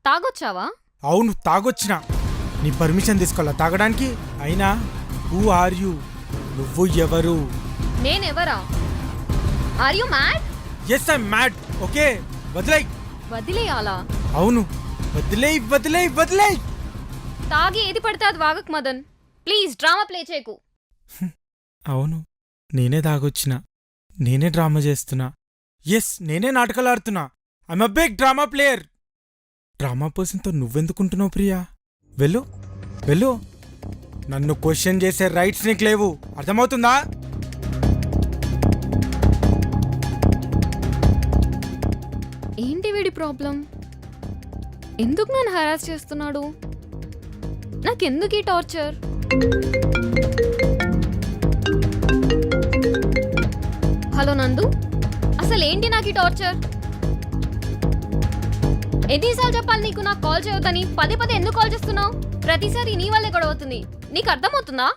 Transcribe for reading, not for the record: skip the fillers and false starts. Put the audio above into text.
తాగొచ్చావా? అవును తాగొచ్చిన. నీ పర్మిషన్ తీసుకోవాలా తాగడానికి? అయినా హూ ఆర్ యూ? నువ్వు ఎవరు? నేనెవరా? Are you mad? Yes I mad. Okay వదిలేయ్. వదిలేయాలా? అవును వదిలేయ్ వదిలేయ్ వదిలేయ్. తాగి ఏది పడితే అది వాగక్ మదన్. ప్లీజ్ డ్రామా ప్లే చేయకు. అవును నేనే తాగొచ్చిన. నేనే డ్రామా చేస్తున్నా. ఎస్ నేనే నాటకాలు ఆడుతున్నా. I'm a big drama player. Drama పర్సన్తో నువ్వెందుకుంటున్నావు ప్రియా? వెళ్ళు వెళ్ళు. నన్ను క్వశ్చన్ చేసే రైట్స్ నీకు లేవు, అర్థమవుతుందా? ఏంటి వీడి ప్రాబ్లం? ఎందుకు నన్ను హరాస్ చేస్తున్నాడు? నాకెందుకు ఈ టార్చర్? హలో నందు, అసలు ఏంటి నాకు ఈ టార్చర్? ఎన్నిసార్లు చెప్పాలి నీకు నాకు కాల్ చేయొద్దని? పదే పదే ఎందుకు కాల్ చేస్తున్నావు? ప్రతిసారి నీ వల్లే గొడవ అవుతుంది. నీకు అర్థమవుతుందా?